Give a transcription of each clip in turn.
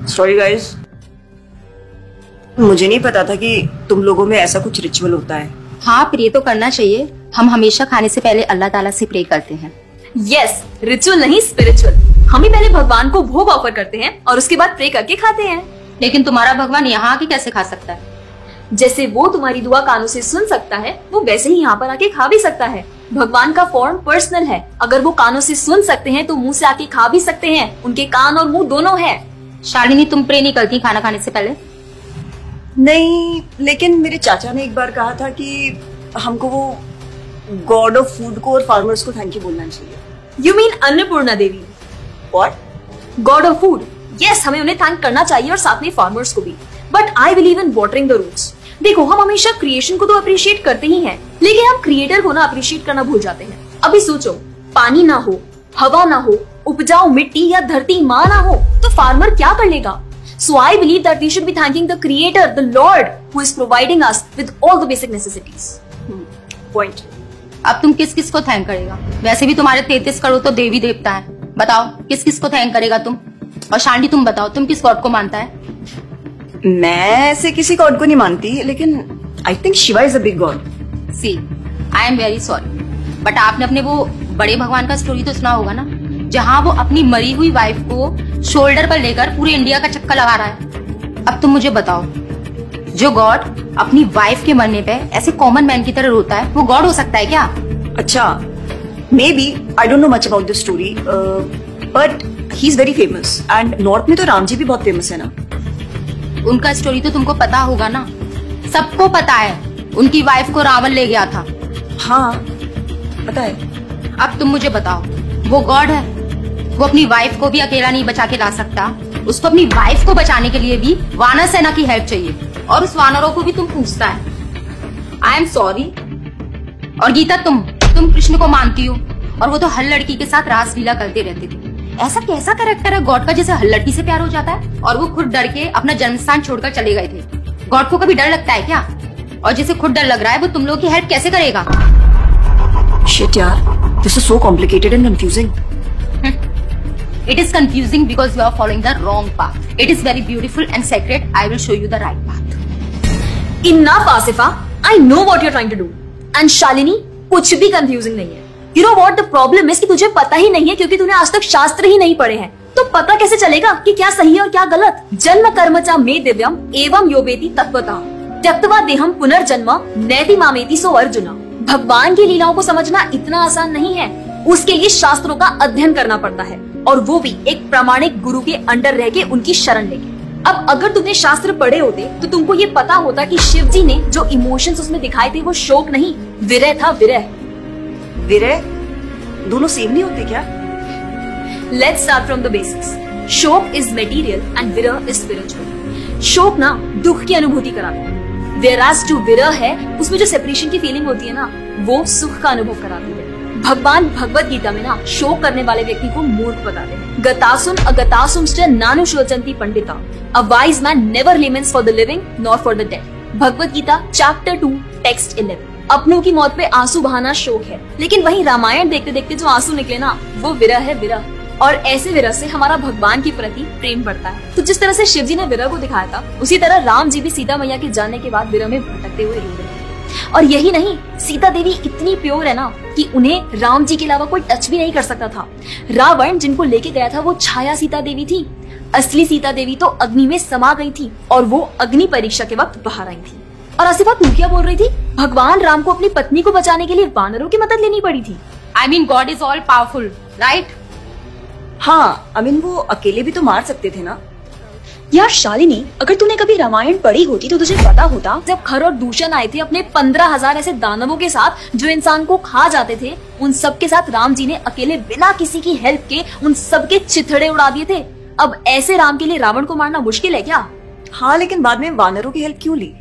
Sorry guys, मुझे नहीं पता था कि तुम लोगों में ऐसा कुछ रिचुअल होता है। हाँ, प्रे तो करना चाहिए। हम हमेशा खाने से पहले अल्लाह ताला से प्रे करते हैं। यस, रिचुअल नहीं स्पिरिचुअल। हम ही पहले भगवान को भोग ऑफर करते हैं और उसके बाद प्रे करके खाते हैं। लेकिन तुम्हारा भगवान यहाँ आके कैसे खा सकता है? जैसे वो तुम्हारी दुआ कानों से सुन सकता है, वो वैसे ही यहाँ पर आके खा भी सकता है। भगवान का फॉर्म पर्सनल है। अगर वो कानों से सुन सकते हैं तो मुंह से आके खा भी सकते हैं। उनके कान और मुंह दोनों है। शालिनी, तुम प्रे नहीं करती खाना खाने से पहले? नहीं, लेकिन मेरे चाचा ने एक बार कहा था कि हमको वो गॉड ऑफ फूड को और फार्मर्स को थैंक यू बोलना चाहिए। You mean Annapurna Devi? What? God of food. Yes, हमें उन्हें थैंक करना चाहिए और साथ में फार्मर्स को भी। But I believe in watering the roots. देखो, हम हमेशा क्रिएशन को तो अप्रिशिएट करते ही हैं, लेकिन हम क्रिएटर को ना अप्रिशिएट करना भूल जाते हैं। अभी सोचो, पानी ना हो, हवा ना हो, उपजाऊ मिट्टी या धरती माँ ना हो, तो फार्मर क्या कर लेगा? So I believe that we should be thanking the Creator, the Lord, who is providing us with all the basic necessities. Point. अब तुम किस किस को थैंक करेगा? वैसे भी तुम्हारे 33 करोड़ तो देवी देवता हैं। बताओ, किस किस को थैंक करेगा तुम? और शांति, तुम बताओ, तुम किस गॉड को मानता है? मैं ऐसे किसी गॉड को नहीं मानती, लेकिन I think Shiva is a big god. See, I am very sorry, but आपने अपने वो बड़े भगवान का स्टोरी तो सुना होगा ना, जहाँ वो अपनी मरी हुई वाइफ को शोल्डर पर लेकर पूरे इंडिया का चक्कर लगा रहा है। अब तुम मुझे बताओ, जो गॉड अपनी वाइफ के मरने पे ऐसे कॉमन मैन की तरह रोता है, वो गॉड हो सकता है क्या? अच्छा, may be, I don't know much about this story, but he is very famous and north में तो राम जी भी बहुत फेमस है ना। उनका स्टोरी तो तुमको पता होगा ना, सबको पता है। उनकी वाइफ को रावण ले गया था। हाँ, पता है। अब तुम मुझे बताओ, वो गॉड है? वो अपनी वाइफ को भी अकेला नहीं बचा के ला सकता। उसको अपनी वाइफ को बचाने के लिए भी वानर सेना की हेल्प चाहिए, और उस वानरों को भी तुम पूछता है। I am sorry. और गीता, तुम कृष्ण को मानती हो, और वो तो हर लड़की के साथ रासलीला करते रहते थे। ऐसा कैसा कैरेक्टर है गॉड का जैसे हर लड़की से प्यार हो जाता है? और वो खुद डर के अपना जन्मस्थान छोड़कर चले गए थे। गॉड को कभी डर लगता है क्या? और जैसे खुद डर लग रहा है, वो तुम लोगों की हेल्प कैसे करेगा? शिट यार, this is so complicated and confusing. It is confusing because you are following the wrong path. It is very beautiful and sacred. I will show you the right path. Enough, Asifa. I know what you're trying to do. And Shalini, कुछ भी confusing नहीं है। You know what the problem is कि तुझे पता ही नहीं है, क्योंकि तूने आज तक शास्त्र ही नहीं पढ़े हैं। तो पता कैसे चलेगा कि क्या सही है और क्या गलत? जन्म कर्म चा मे दिव्यम एवं योवेति तत्वतः त्यक्त्वा देहम पुनर्जन्म नैति मामेति सो अर्जुना। भगवान की लीलाओं को समझना इतना आसान नहीं है। उसके लिए शास्त्रों का अध्ययन करना पड़ता है, और वो भी एक प्रामाणिक गुरु के अंडर रह के, उनकी शरण लेके। अब अगर तुमने शास्त्र पढ़े होते तो तुमको ये पता होता कि शिव जी ने जो इमोशंस उसमें दिखाए थे वो शोक नहीं, विरह था। विरह विरह दोनों सेम नहीं होते क्या? Let's start from the basics. शोक इज मटेरियल एंड विरह इज स्पिरिचुअल। शोक ना दुख की अनुभूति कराता है, whereas जो विरह है उसमें जो सेपरेशन की फीलिंग होती है ना, वो सुख का अनुभव कराती है। भगवान भगवत गीता में ना शोक करने वाले व्यक्ति को मूर्ख बताते हैं। गतासुम अगतासुमश्च नानु शोचन्ति Pandita. A wise man never laments for the living nor for the dead. Bhagavad Gita chapter 2 text 11। अपनों की मौत पे आंसू बहाना शोक है, लेकिन वही रामायण देखते देखते जो आंसू निकले ना, वो विरह है, विरह। और ऐसे विरह से हमारा भगवान के प्रति प्रेम बढ़ता है। तो जिस तरह से शिव जी ने विरह को दिखाया था, उसी तरह राम जी भी सीता मैया के जाने के बाद विरह में भटकते हुए रो रहे हैं। और यही नहीं, सीता देवी इतनी प्योर है ना कि उन्हें राम जी के अलावा कोई टच भी नहीं कर सकता था। रावण जिनको लेके गया था वो छाया सीता देवी थी। असली सीता देवी तो अग्नि में समा गई थी, और वो अग्नि परीक्षा के वक्त बाहर आई थी। और आसिफा, तू क्या बोल रही थी? भगवान राम को अपनी पत्नी को बचाने के लिए वानरों की मदद लेनी पड़ी थी। I mean, God is all powerful, right? हाँ, I mean, वो अकेले भी तो मार सकते थे ना। यार शालिनी, अगर तूने कभी रामायण पढ़ी होती तो तुझे पता होता, जब खर और दूषण आए थे अपने 15,000 ऐसे दानवों के साथ जो इंसान को खा जाते थे, उन सब के साथ राम जी ने अकेले बिना किसी की हेल्प के उन सब के चिथड़े उड़ा दिए थे। अब ऐसे राम के लिए रावण को मारना मुश्किल है क्या? हाँ, लेकिन बाद में वानरों की हेल्प क्यों ली?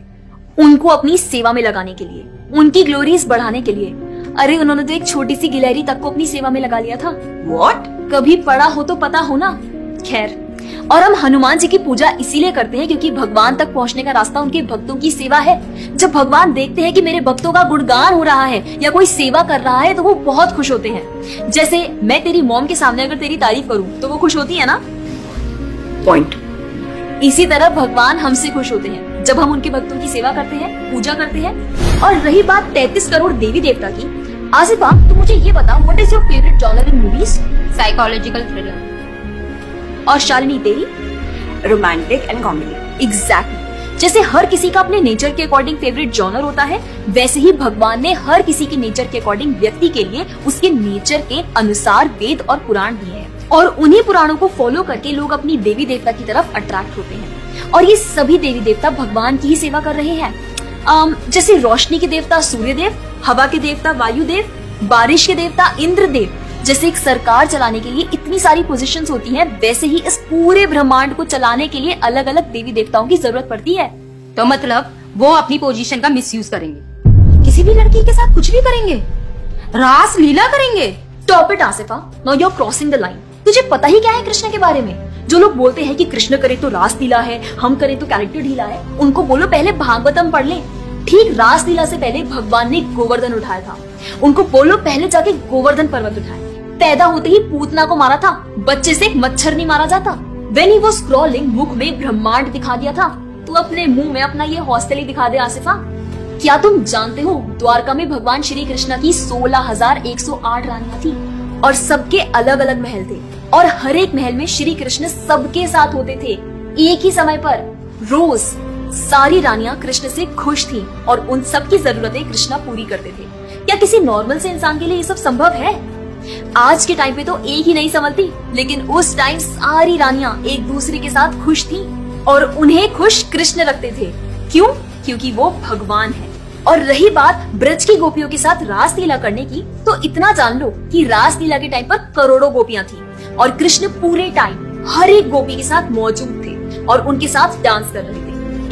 उनको अपनी सेवा में लगाने के लिए, उनकी ग्लोरीज बढ़ाने के लिए। अरे उन्होंने तो एक छोटी सी गिलहरी तक को अपनी सेवा में लगा लिया था। What? कभी पढ़ा हो तो पता हो ना। खैर, और हम हनुमान जी की पूजा इसीलिए करते हैं क्योंकि भगवान तक पहुंचने का रास्ता उनके भक्तों की सेवा है। जब भगवान देखते हैं कि मेरे भक्तों का गुणगान हो रहा है या कोई सेवा कर रहा है तो वो बहुत खुश होते हैं। जैसे मैं तेरी मॉम के सामने अगर तेरी तारीफ करूं तो वो खुश होती है ना। पॉइंट। इसी तरह भगवान हमसे खुश होते हैं जब हम उनके भक्तों की सेवा करते हैं, पूजा करते हैं। और रही बात 33 करोड़ देवी देवता की, आसिफा तो मुझे ये बता, what is your favourite genre in movies? Psychological thriller. और शालिनी तेरी? Romantic and comedy. एग्जैक्टली। जैसे हर किसी का अपने नेचर के अकॉर्डिंग फेवरेट जॉनर होता है, वैसे ही भगवान ने हर किसी के नेचर के अकॉर्डिंग व्यक्ति के लिए उसके नेचर के अनुसार वेद और पुराण दिए हैं। और उन्हीं पुराणों को फॉलो करके लोग अपनी देवी देवता की तरफ अट्रैक्ट होते हैं। और ये सभी देवी देवता भगवान की ही सेवा कर रहे हैं। जैसे रोशनी के देवता सूर्यदेव, हवा के देवता वायुदेव, बारिश के देवता इंद्रदेव। जैसे एक सरकार चलाने के लिए इतनी सारी पोजीशंस होती हैं, वैसे ही इस पूरे ब्रह्मांड को चलाने के लिए अलग अलग देवी देवताओं की जरूरत पड़ती है। तो मतलब वो अपनी पोजीशन का मिसयूज करेंगे, किसी भी लड़की के साथ कुछ भी करेंगे, रास लीला करेंगे। Stop it Asifa, now you are crossing the line. तुझे पता ही क्या है कृष्ण के बारे में? जो लोग बोलते हैं कि कृष्ण करे तो रास लीला है, हम करें तो कैरेक्टर ढीला है, उनको बोलो पहले भागवतम पढ़ ले। ठीक रास लीला से पहले भगवान ने गोवर्धन उठाया था। उनको बोलो पहले जाके गोवर्धन पर्वत उठाए। पैदा होते ही पूतना को मारा था, बच्चे से एक मच्छर नहीं मारा जाता। When he was crawling, मुख में ब्रह्मांड दिखा दिया था। तू अपने मुंह में अपना ये हॉस्टल ही दिखा दे आसिफा। क्या तुम जानते हो द्वारका में भगवान श्री कृष्ण की 16,108 रानियां थी और सबके अलग अलग महल थे। और हर एक महल में श्री कृष्ण सबके साथ होते थे एक ही समय पर, रोज। सारी रानियां कृष्ण से खुश थी और उन सबकी जरूरतें कृष्णा पूरी करते थे। क्या किसी नॉर्मल से इंसान के लिए ये सब संभव है? आज के टाइम पे तो एक ही नहीं संभलती, लेकिन उस टाइम सारी रानियां एक दूसरे के साथ खुश थी और उन्हें खुश कृष्ण रखते थे। क्यों? क्योंकि वो भगवान है। और रही बात ब्रज की गोपियों के साथ रास लीला करने की, तो इतना जान लो कि रास लीला के टाइम पर करोड़ों गोपियां थी और कृष्ण पूरे टाइम हर एक गोपी के साथ मौजूद थे और उनके साथ डांस कर रहे थे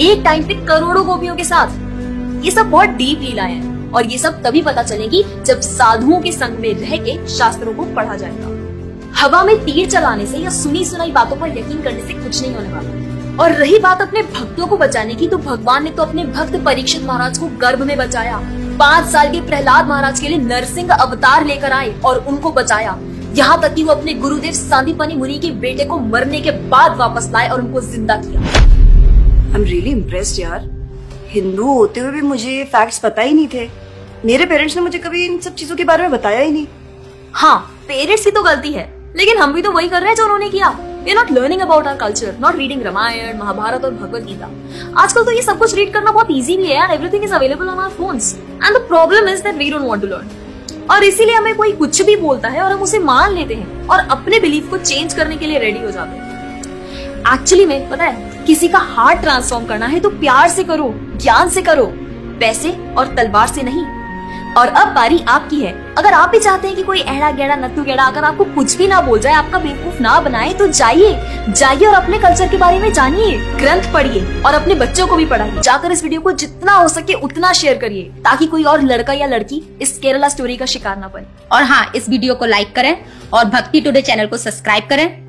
एक टाइम पे करोड़ों गोपियों के साथ। ये सब बहुत डीप लीला है और ये सब तभी पता चलेगी जब साधुओं के संग में रह के शास्त्रों को पढ़ा जाएगा। हवा में तीर चलाने से या सुनी सुनाई बातों पर यकीन करने से कुछ नहीं होने वाला। और रही बात अपने भक्तों को बचाने की, तो भगवान ने तो अपने भक्त परीक्षित महाराज को गर्भ में बचाया। 5 साल के प्रहलाद महाराज के लिए नरसिंह अवतार लेकर आए और उनको बचाया। यहाँ तक कि वो अपने गुरुदेव सांदीपनि मुनि के बेटे को मरने के बाद वापस लाए और उनको जिंदा किया। आई एम रियली इम्प्रेस्ड यार। हिंदू होते हुए भी मुझे फैक्ट्स पता ही नहीं थे। मेरे पेरेंट्स ने मुझे कभी इन सब चीजों के बारे में बताया ही नहीं। हाँ, पेरेंट्स की तो गलती है, लेकिन हम भी तो वही कर रहे हैं जो उन्होंने किया। We are not learning about our culture, not reading Ramayan, Mahabharat और भगवत गीता। आजकल तो ये सब कुछ रीड करना बहुत इजी भी है यार। Everything is available on our phones, and the problem is that we don't want to learn। और इसीलिए हमें कोई कुछ भी बोलता है और हम उसे मान लेते हैं और अपने बिलीफ को चेंज करने के लिए रेडी हो जाते हैं। एक्चुअली में पता है, किसी का हार्ट ट्रांसफॉर्म करना है तो प्यार से करो, ज्ञान से करो, पैसे और तलवार से नहीं। और अब बारी आपकी है। अगर आप भी चाहते हैं कि कोई एड़ा गेड़ा नत्थु गेड़ा अगर आपको कुछ भी ना बोल जाए, आपका बेवकूफ ना बनाए, तो जाइए और अपने कल्चर के बारे में जानिए, ग्रंथ पढ़िए और अपने बच्चों को भी पढ़ाइए। जाकर इस वीडियो को जितना हो सके उतना शेयर करिए ताकि कोई और लड़का या लड़की इस केरला स्टोरी का शिकार ना बने। और हाँ, इस वीडियो को लाइक करें और भक्ति टुडे चैनल को सब्सक्राइब करें